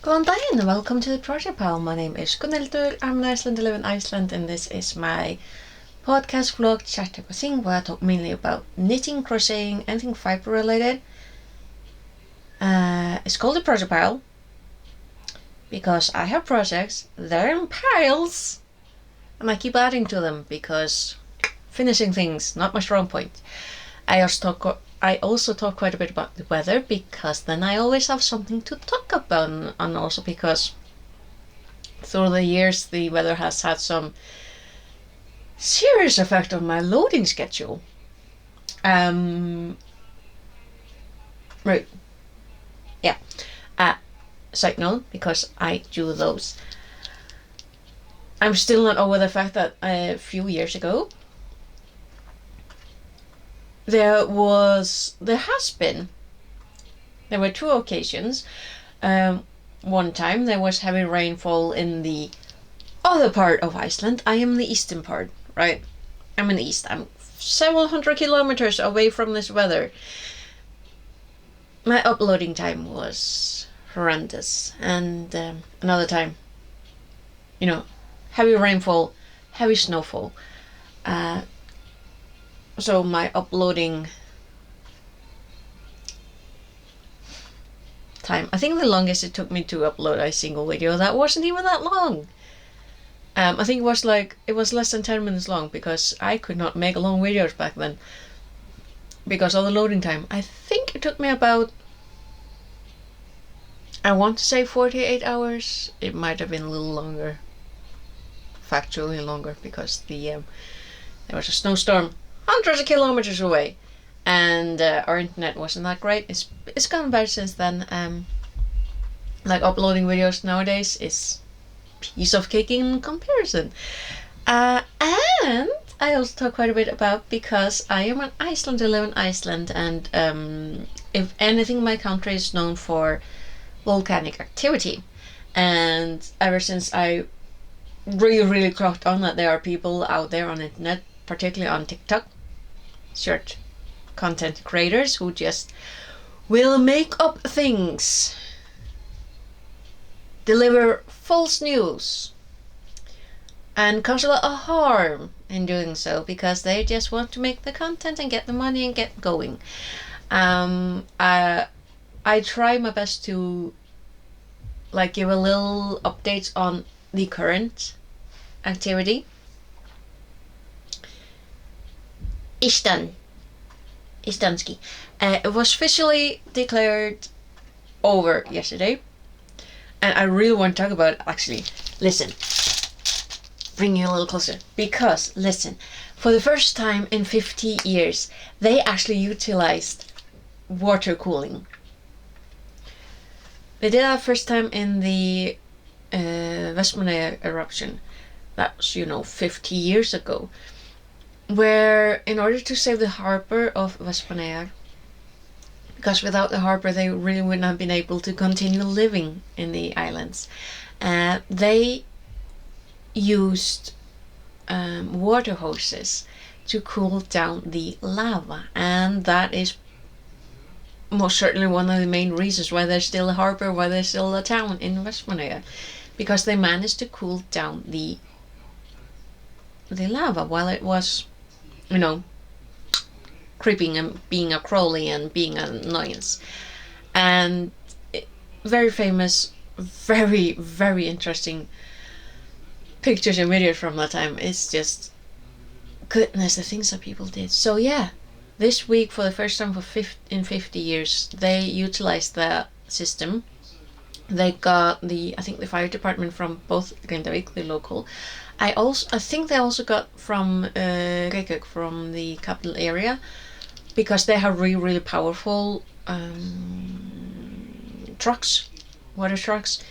Góðan daginn and welcome to the Project Pal. My name is Gunnhildur, I'm in Iceland, I live in Iceland, and this is my podcast vlog chat thing where I talk mainly about knitting, crocheting, anything fiber related. It's called the Project Pile because I have projects, they're in piles, and I keep adding to them because finishing things, not my strong point. I also talk quite a bit about the weather because then I always have something to talk about, and also because through the years the weather has had some serious effect on my loading schedule. Right. Yeah. Side note, because I do those. I'm still not over the fact that a few years ago there were two occasions. One time there was heavy rainfall in the other part of Iceland. I am in the eastern part, right? I'm in the east. I'm several hundred kilometers away from this weather. My uploading time was horrendous. And another time, heavy rainfall, heavy snowfall. So my uploading time, I think the longest it took me to upload a single video, that wasn't even that long. I think it was less than 10 minutes long because I could not make long videos back then because of the loading time. I think it took me about, I want to say 48 hours. It might have been a little longer, factually longer, because there was a snowstorm hundreds of kilometers away, and our internet wasn't that great. It's gotten better since then. Uploading videos nowadays is piece of cake in comparison. And I also talk quite a bit about, because I am in Iceland, I live in Iceland, and if anything, my country is known for volcanic activity. And ever since I really clocked on that there are people out there on the internet, particularly on TikTok, short content creators, who just will make up things, deliver false news, and cause a lot of harm in doing so because they just want to make the content and get the money and get going. I try my best to give a little updates on the current activity. Istanski. It was officially declared over yesterday, and I really want to talk about it. Actually, listen, bring you a little closer, because listen, for the first time in 50 years they actually utilized water cooling. They did that first time in the Vestmannaeyjar eruption. That was 50 years ago, where in order to save the harbor of Vestmannaeyjar, because without the harbor they really wouldn't have been able to continue living in the islands, they used water hoses to cool down the lava, and that is most certainly one of the main reasons why there's still a harbor, why there's still a town in Vestmannaeyjar, because they managed to cool down the lava while it was creeping and being a crawly and being an annoyance. And very famous, very interesting pictures and videos from that time. It's just goodness, the things that people did. So yeah, this week, for the first time in 50 years, they utilized the system. They got I think the fire department from both Grindavík, the local. I think they also got from Reykjavík, from the capital area, because they have really powerful water trucks,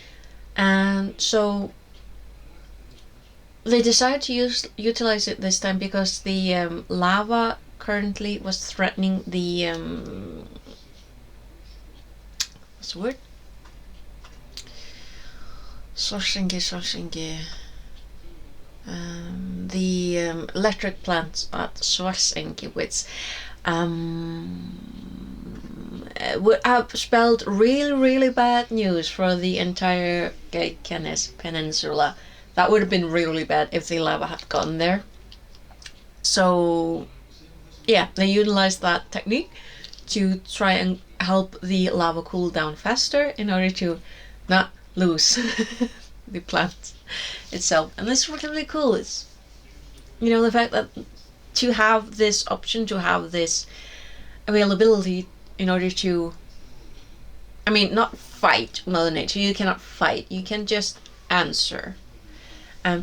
and so they decided to utilize it this time because the lava currently was threatening the what's the word? The electric plants at Svartsengi, which would have spelled really, really bad news for the entire Canes Peninsula. That would have been really bad if the lava had gone there. So, yeah, they utilized that technique to try and help the lava cool down faster in order to not lose the plant itself. And this is really cool. It's, the fact that to have this option, to have this availability in order to, not fight Mother Nature. You cannot fight. You can just answer.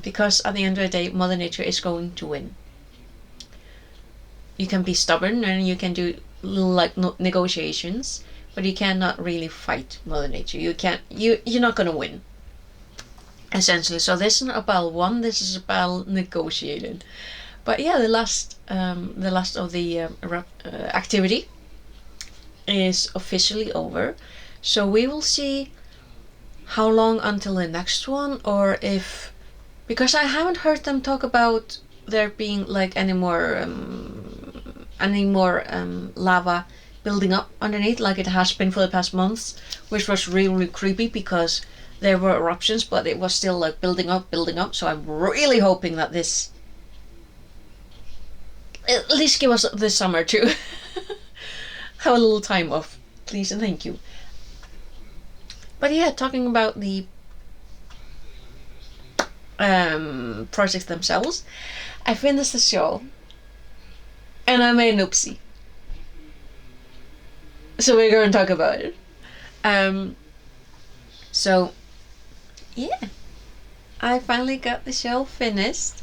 Because at the end of the day, Mother Nature is going to win. You can be stubborn and you can do like negotiations, but you cannot really fight Mother Nature. You're not gonna win. Essentially, so this is not a battle won. This is a battle negotiated. But yeah, the last of the activity is officially over. So we will see how long until the next one, or if, because I haven't heard them talk about there being like any more lava building up underneath like it has been for the past months, which was really, really creepy because there were eruptions, but it was still like building up. So I'm really hoping that this at least give us this summer to have a little time off, please and thank you. But yeah, talking about the projects themselves, I finished the shawl and I made an oopsie. So we're going to talk about it. So yeah, I finally got the shawl finished.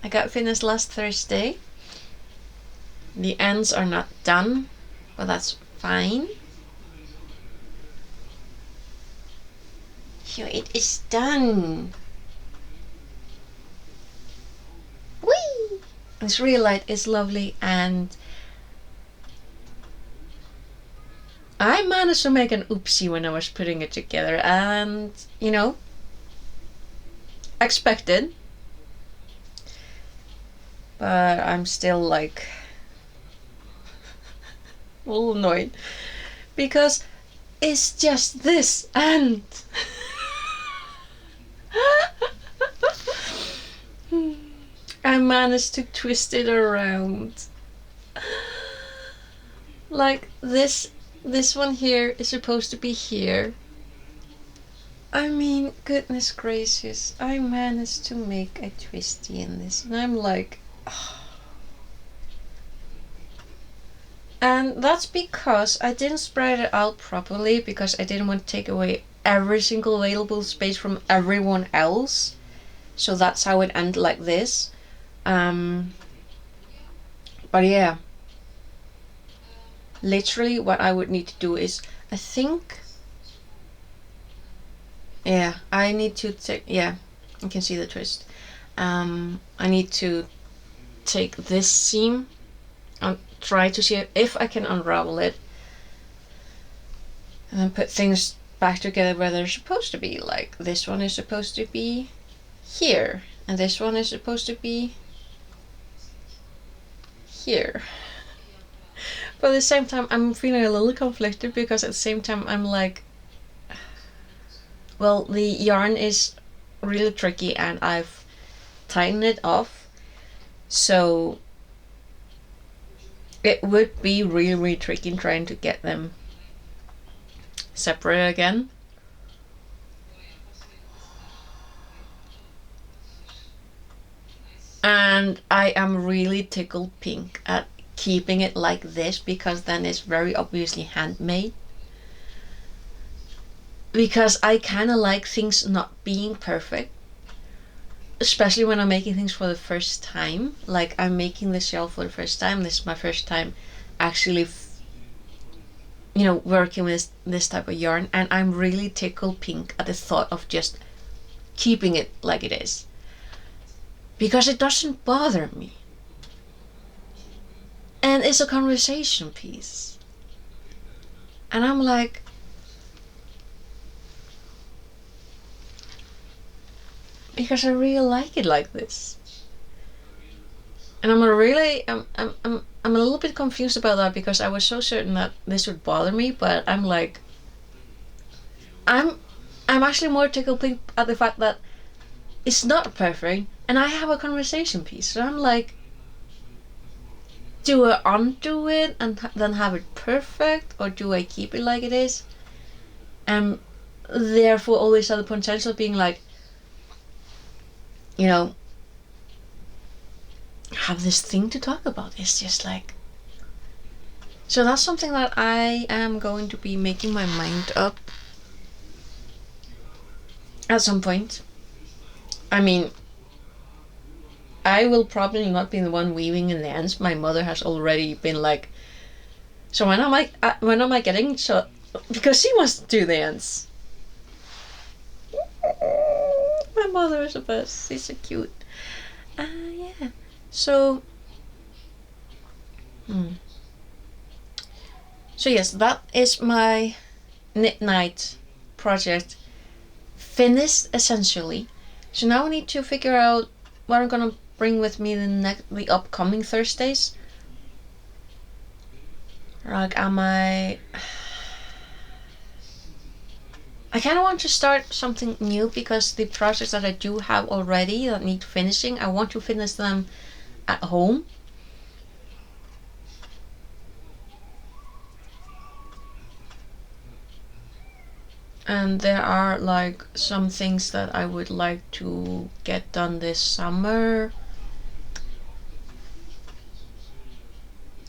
I got finished last Thursday. The ends are not done, but that's fine. So it is done. Whee! This real light is lovely, and I managed to make an oopsie when I was putting it together, and expected, but I'm still like a little annoyed because it's just this and I managed to twist it around like this one here is supposed to be here. Goodness gracious, I managed to make a twisty in this, and I'm like, oh. And that's because I didn't spread it out properly, because I didn't want to take away every single available space from everyone else. So that's how it ended like this. But yeah, literally what I would need to do is, I think, yeah, I need to take, yeah, you can see the twist. I need to take this seam and try to see if I can unravel it, and then put things back together where they're supposed to be. Like this one is supposed to be here, and this one is supposed to be here. But at the same time, I'm feeling a little conflicted, because at the same time I'm like, well, the yarn is really tricky and I've tightened it off, so it would be really, really tricky trying to get them separate again. And I am really tickled pink at keeping it like this, because then it's very obviously handmade. Because I kind of like things not being perfect, especially when I'm making things for the first time. Like I'm making this shawl for the first time. This is my first time actually working with this type of yarn, and I'm really tickled pink at the thought of just keeping it like it is, because it doesn't bother me, and it's a conversation piece, and I'm like, because I really like it like this, and I'm I'm a little bit confused about that because I was so certain that this would bother me, but I'm like, I'm actually more tickled pink at the fact that it's not perfect, and I have a conversation piece. So I'm like, do I undo it and then have it perfect, or do I keep it like it is? And therefore always have the potential of being like, you know, have this thing to talk about. It's just like, so that's something that I am going to be making my mind up at some point. I mean, I will probably not be the one weaving in the ends. My mother has already been like, so when am I getting so, because she wants to do the ends. My mother is the best. She's so cute. Yeah. So, so yes, that is my knit night project finished essentially. So now I need to figure out what I'm gonna bring with me the upcoming Thursdays. Like, I kind of want to start something new because the projects that I do have already that need finishing, I want to finish them at home. And there are like some things that I would like to get done this summer.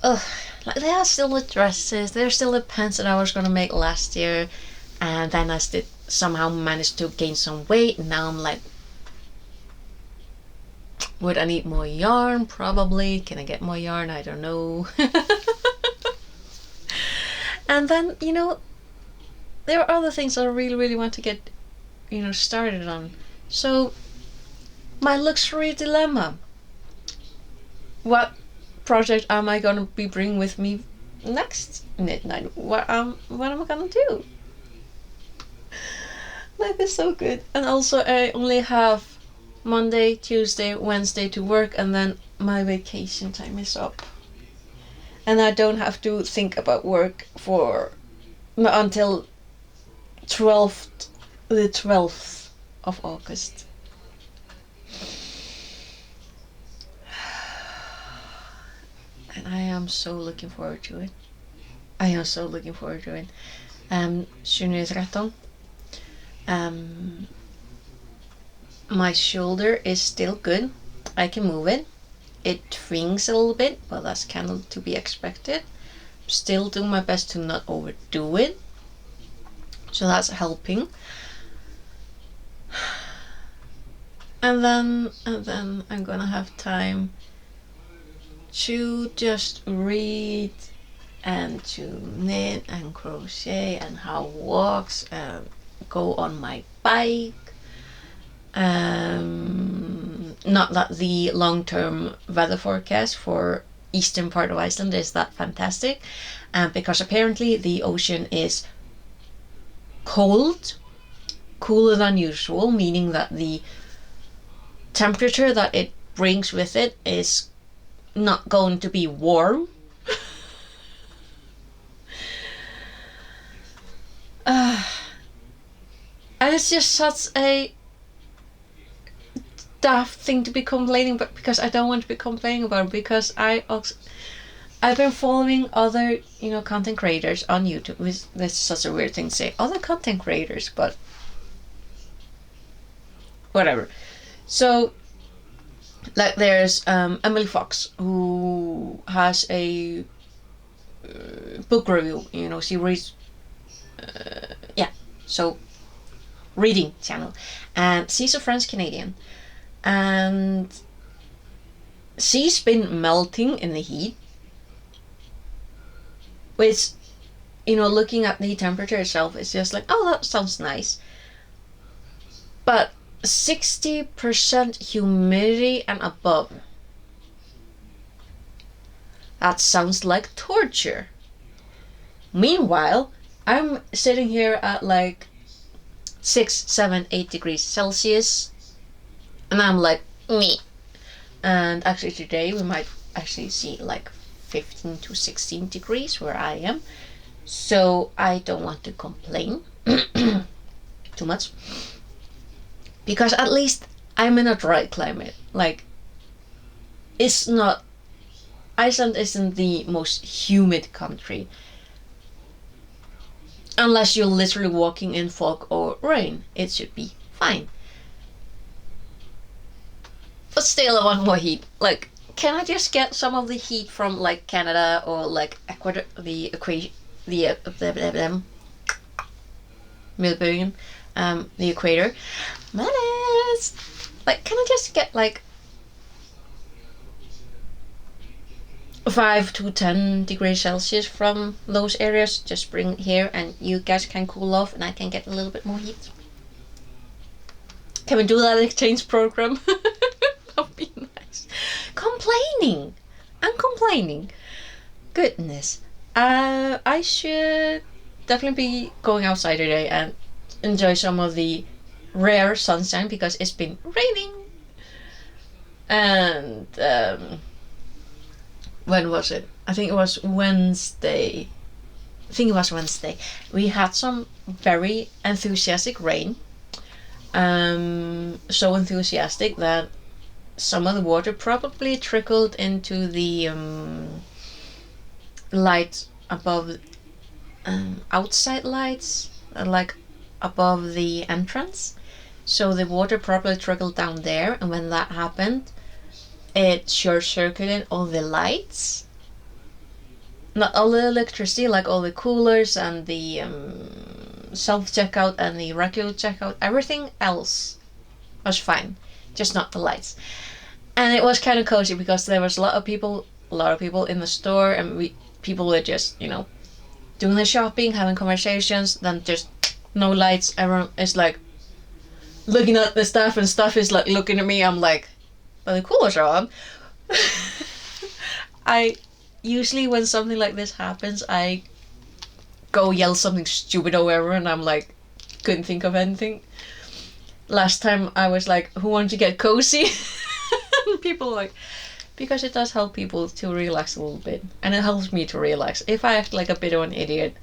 Ugh, like there are still the dresses, there's still the pants that I was gonna make last year, and then I did somehow managed to gain some weight, and now I'm like, would I need more yarn? Probably. Can I get more yarn? I don't know. And then, you know, there are other things I really, really want to get, you know, started on. So, my luxury dilemma. What project am I gonna be bringing with me next midnight? What am I gonna do? Life is so good. And also, I only have Monday, Tuesday, Wednesday to work, and then my vacation time is up. And I don't have to think about work for until the 12th of August. And I am so looking forward to it. I am so looking forward to it. 29:13. My shoulder is still good. I can move it. It twings a little bit, but that's kind of to be expected. Still doing my best to not overdo it. So that's helping. And then I'm gonna have time to just read and to knit and crochet and have walks and go on my bike. Not that the long-term weather forecast for eastern part of Iceland is that fantastic, because apparently the ocean is cold, cooler than usual, meaning that the temperature that it brings with it is not going to be warm. And it's just such a daft thing to be complaining about, because I don't want to be complaining about it, because I've been following other, you know, content creators on YouTube. This is such a weird thing to say, other content creators, but whatever. So, like, there's Emily Fox, who has a book review. You know, she reads, so reading channel, and she's a French Canadian, and she's been melting in the heat, which, you know, looking at the temperature itself, it's just like, oh, that sounds nice. But 60% humidity and above, that sounds like torture. Meanwhile, I'm sitting here at like 6, 7, 8 degrees Celsius, and I'm like, me. And actually today we might actually see like 15 to 16 degrees where I am. So I don't want to complain too much. Because at least I'm in a dry climate. Like, it's not... Iceland isn't the most humid country. Unless you're literally walking in fog or rain. It should be fine. But still I want more heat. Like, can I just get some of the heat from like Canada or like Ecuador, the equator? Menace! Like, can I just get like 5 to 10 degrees Celsius from those areas? Just bring it here and you guys can cool off and I can get a little bit more heat. Can we do that exchange program? That would be nice. Complaining! I'm complaining. Goodness. I should definitely be going outside today and enjoy some of the rare sunshine because it's been raining. And when was it? I think it was Wednesday. We had some very enthusiastic rain. So enthusiastic that some of the water probably trickled into the light above, outside lights, like above the entrance. So the water probably trickled down there, and when that happened, it short-circuited all the lights. Not all the electricity, like all the coolers and the self-checkout and the regular checkout. Everything else was fine, just not the lights. And it was kind of cozy because there was a lot of people in the store, and people were just, you know, doing their shopping, having conversations, then just no lights. Everyone is like looking at the stuff, and stuff is like looking at me. I'm like, well, the coolers are on. I usually, when something like this happens, I go yell something stupid or whatever, and I'm like, couldn't think of anything. Last time I was like, who wants to get cozy? And people are like, because it does help people to relax a little bit, and it helps me to relax. If I act like a bit of an idiot,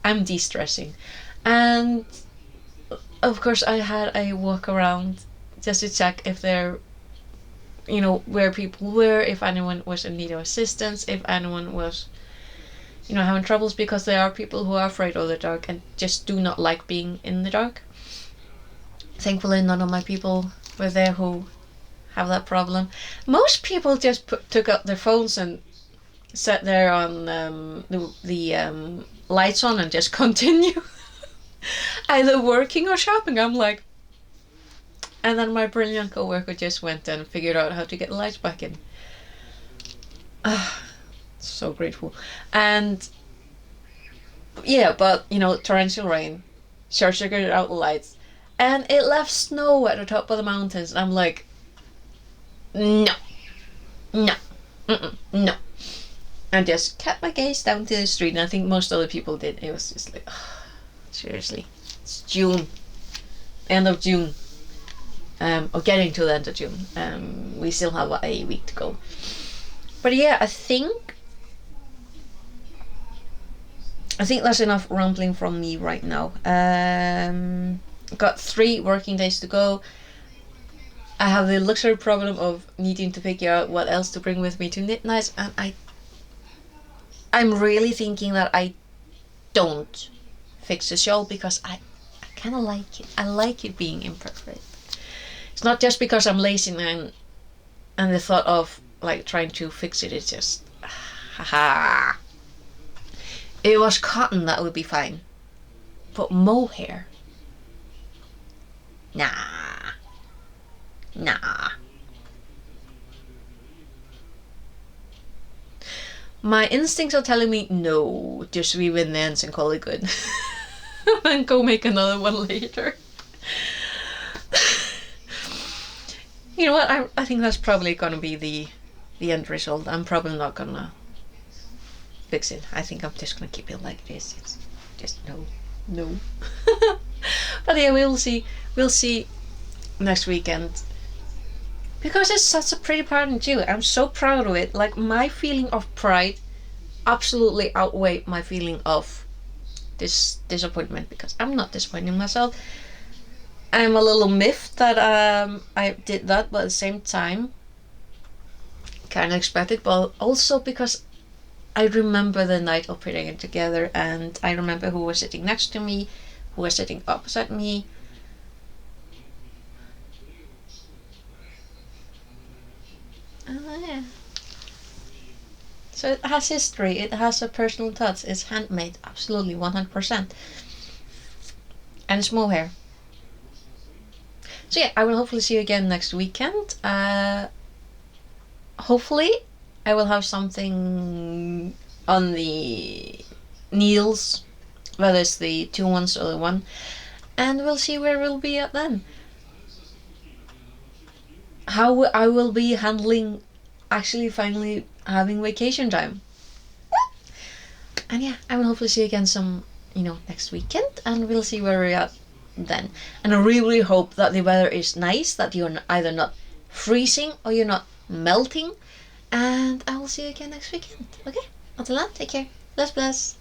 I'm de-stressing. And of course I had a walk around just to check if there, you know, where people were, if anyone was in need of assistance, if anyone was, you know, having troubles, because there are people who are afraid of the dark and just do not like being in the dark. Thankfully none of my people were there who have that problem. Most people just took out their phones and sat there on the lights on and just continue either working or shopping. I'm like, and then my brilliant co-worker just went and figured out how to get the lights back in. So grateful. And yeah, but you know, torrential rain short-circuited out the lights, and it left snow at the top of the mountains. And I'm like, no, no. And just kept my gaze down to the street, and I think most other people did. It was just like, seriously, it's June, end of June, or getting to the end of June. We still have a week to go. But yeah, I think that's enough rambling from me right now. Got 3 working days to go. I have the luxury problem of needing to figure out what else to bring with me to Knit Nights, and I'm really thinking that I don't fix the shawl because I kind of like it. I like it being imperfect. It's not just because I'm lazy and the thought of like trying to fix it is just, haha. If it was cotton, that would be fine, but mohair, nah. My instincts are telling me no, just weave in the ends and call it good. And go make another one later. You know what, I think that's probably gonna be the end result. I'm probably not gonna fix it. I think I'm just gonna keep it like it is. It's just no. But yeah, we'll see next weekend Because it's such a pretty pattern too. I'm so proud of it. Like, my feeling of pride absolutely outweigh my feeling of this disappointment, because I'm not disappointing myself. I'm a little miffed that I did that, but at the same time, kind of expected. But also because I remember the night of putting it together, and I remember who was sitting next to me, who was sitting opposite me. Yeah. So it has history, it has a personal touch, it's handmade, absolutely 100%. And it's mohair. So yeah, I will hopefully see you again next weekend. Hopefully, I will have something on the needles, whether it's the 2 ones or the one, and we'll see where we'll be at then. How I will be handling actually finally having vacation time. And yeah, I will hopefully see you again next weekend, and we'll see where we're at then. And I really hope that the weather is nice, that you're either not freezing or you're not melting. And I will see you again next weekend. Okay? Until then, take care. Bless, bless.